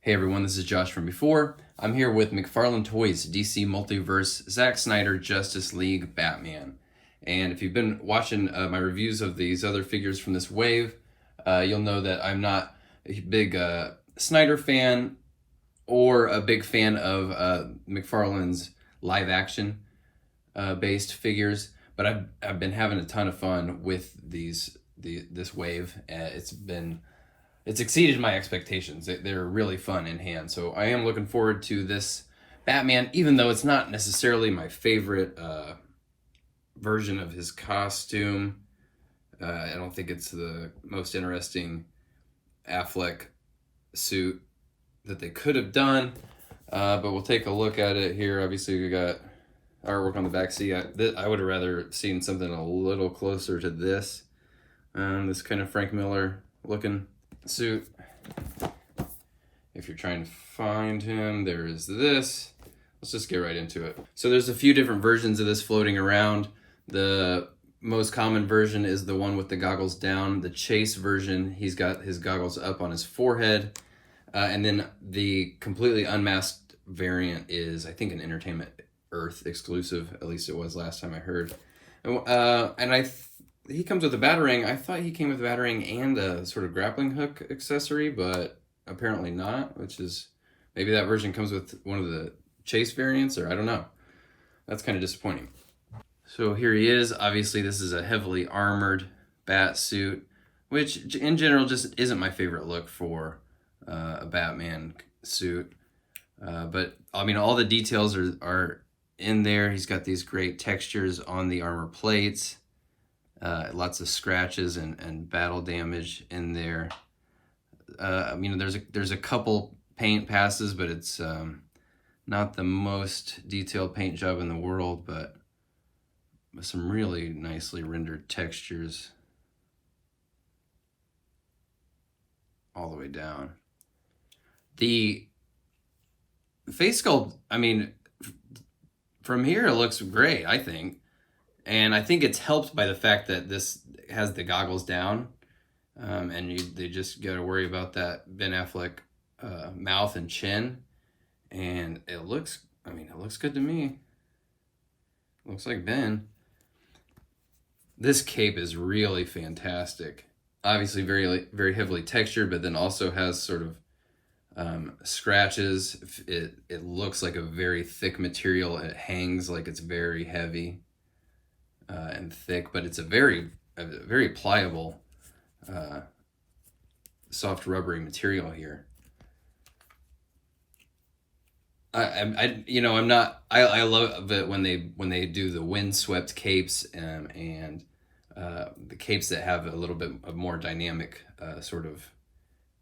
Hey everyone, this is Josh from before. I'm here with McFarlane Toys, DC Multiverse, Zack Snyder, Justice League, Batman. And if you've been watching my reviews of these other figures from this wave, you'll know that I'm not a big Snyder fan or a big fan of McFarlane's live action based figures, but I've been having a ton of fun with this wave. It's exceeded my expectations. They're really fun in hand. So I am looking forward to this Batman, even though it's not necessarily my favorite version of his costume. I don't think it's the most interesting Affleck suit that they could have done. But we'll take a look at it here. Obviously, we got artwork on the back. See, I would have rather seen something a little closer to this. This kind of Frank Miller looking suit. If you're trying to find him, there is this. Let's just get right into it. So there's a few different versions of this floating around. The most common version is the one with the goggles down. The Chase version, he's got his goggles up on his forehead. And then the completely unmasked variant is, I think, an Entertainment Earth exclusive. At least it was last time I heard. He comes with a Batarang. I thought he came with a Batarang and a sort of grappling hook accessory, but apparently not, which is, maybe that version comes with one of the Chase variants, or I don't know. That's kind of disappointing. So here he is. Obviously, this is a heavily armored bat suit, which in general just isn't my favorite look for a Batman suit. But I mean, all the details are in there. He's got these great textures on the armor plates. Lots of scratches and battle damage in there. There's a couple paint passes, but it's not the most detailed paint job in the world, but with some really nicely rendered textures all the way down. The face sculpt, I mean, from here it looks great, I think. And I think it's helped by the fact that this has the goggles down, and they just got to worry about that Ben Affleck mouth and chin, and it looks good to me. Looks like Ben. This cape is really fantastic. Obviously, very very heavily textured, but then also has sort of scratches. It looks like a very thick material. It hangs like it's very heavy. And thick, but it's a very pliable, soft rubbery material here. I love it when they do the windswept capes and the capes that have a little bit of more dynamic sort of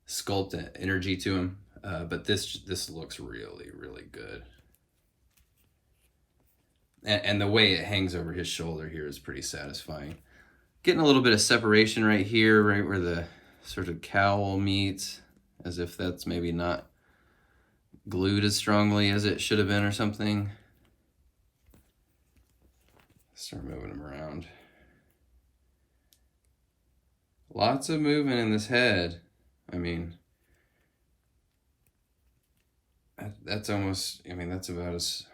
sculpt and energy to them. But this looks really really good. And the way it hangs over his shoulder here is pretty satisfying. Getting a little bit of separation right here, right where the sort of cowl meets, as if that's maybe not glued as strongly as it should have been or something. Start moving him around. Lots of movement in this head. I mean, that's about as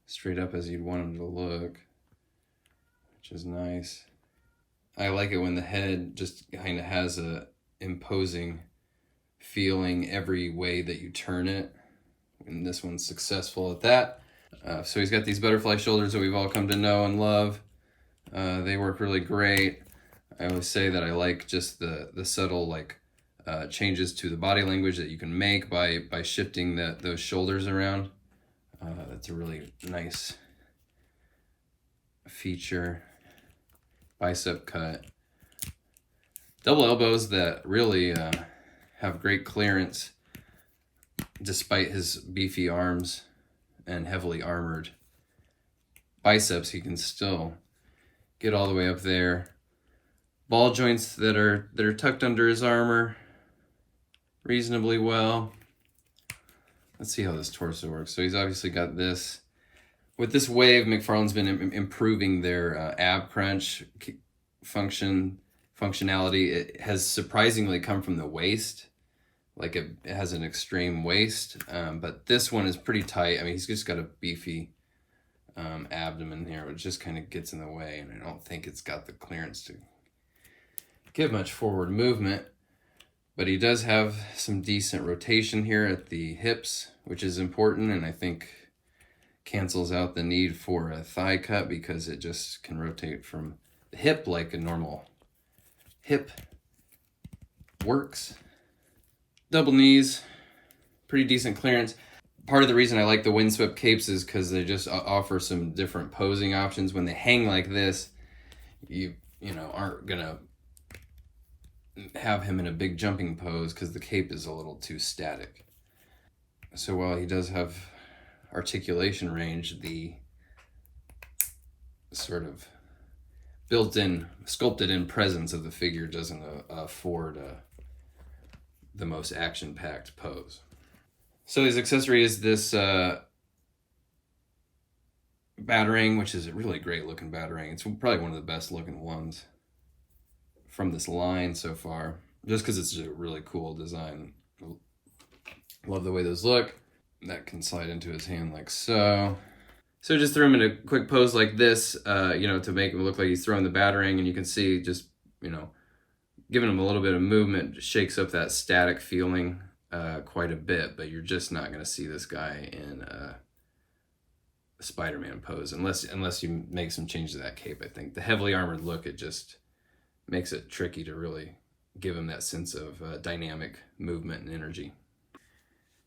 straight up as you'd want him to look, which is nice. I like it when the head just kind of has a imposing feeling every way that you turn it, and this one's successful at that. So he's got these butterfly shoulders that we've all come to know and love. They work really great. I always say that I like just the subtle changes to the body language that you can make by shifting those shoulders around. That's a really nice feature. Bicep cut. Double elbows that really have great clearance despite his beefy arms and heavily armored biceps. He can still get all the way up there. Ball joints that are tucked under his armor reasonably well. Let's see how this torso works. So he's obviously got this. With this wave, McFarlane's been improving their ab crunch functionality. It has surprisingly come from the waist. like it has an extreme waist, but this one is pretty tight. I mean, he's just got a beefy abdomen here, which just kind of gets in the way, and I don't think it's got the clearance to give much forward movement. But he does have some decent rotation here at the hips, which is important, and I think cancels out the need for a thigh cut because it just can rotate from the hip like a normal hip works. Double knees, pretty decent clearance. Part of the reason I like the windswept capes is because they just offer some different posing options. When they hang like this, you know, aren't gonna have him in a big jumping pose because the cape is a little too static. So while he does have articulation range, the sort of built-in, sculpted-in presence of the figure doesn't afford the most action-packed pose. So his accessory is this Batarang, which is a really great-looking Batarang. It's probably one of the best-looking ones from this line so far, just because it's a really cool design. Love the way those look. That can slide into his hand like so. So just threw him in a quick pose like this, you know, to make him look like he's throwing the Batarang, and you can see just, you know, giving him a little bit of movement shakes up that static feeling quite a bit, but you're just not going to see this guy in a Spider-Man pose unless you make some changes to that cape. I think the heavily armored look, it just makes it tricky to really give him that sense of dynamic movement and energy.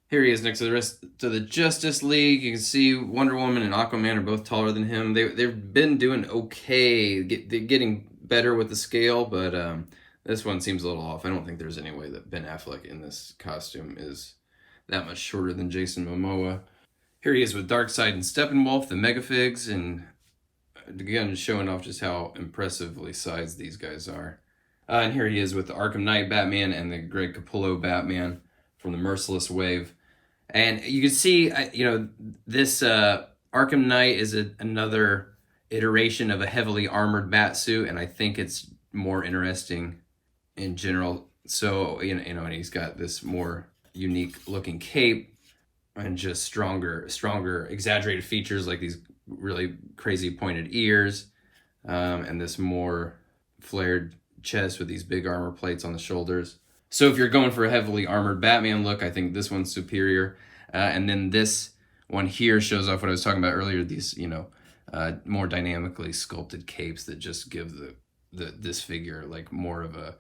Here he is next to the rest of the Justice League. You can see Wonder Woman and Aquaman are both taller than him. They've been doing okay, getting better with the scale, but this one seems a little off. I don't think there's any way that Ben Affleck in this costume is that much shorter than Jason Momoa. Here he is with Darkseid and Steppenwolf, the Megafigs, and again, showing off just how impressively sized these guys are. And here he is with the Arkham Knight Batman and the Greg Capullo Batman from the Merciless Wave. And you can see, you know, this Arkham Knight is another iteration of a heavily armored Batsuit, and I think it's more interesting in general. So, you know, and he's got this more unique looking cape and just stronger, exaggerated features like these really crazy pointed ears, and this more flared chest with these big armor plates on the shoulders. So if you're going for a heavily armored Batman look, I think this one's superior. And then this one here shows off what I was talking about earlier, these, you know, more dynamically sculpted capes that just give this figure like more of a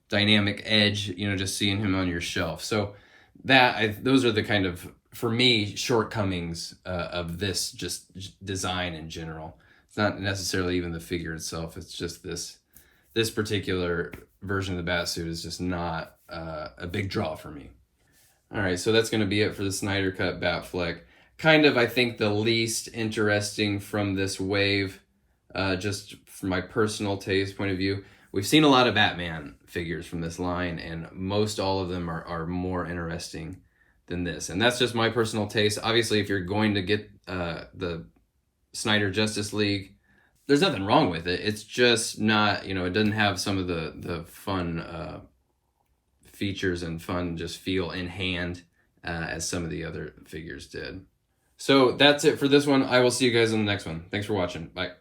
dynamic edge, you know, just seeing him on your shelf. So those are the kind of, for me, shortcomings of this just design in general. It's not necessarily even the figure itself. It's just this particular version of the Batsuit is just not a big draw for me. All right, so that's going to be it for the Snyder Cut Batfleck. Kind of, I think, the least interesting from this wave, just from my personal taste point of view. We've seen a lot of Batman figures from this line, and most all of them are more interesting than this. And that's just my personal taste. Obviously, if you're going to get the Snyder Justice League, there's nothing wrong with it. It's just not, you know, it doesn't have some of the fun features and fun just feel in hand as some of the other figures did. So that's it for this one. I will see you guys in the next one. Thanks for watching. Bye.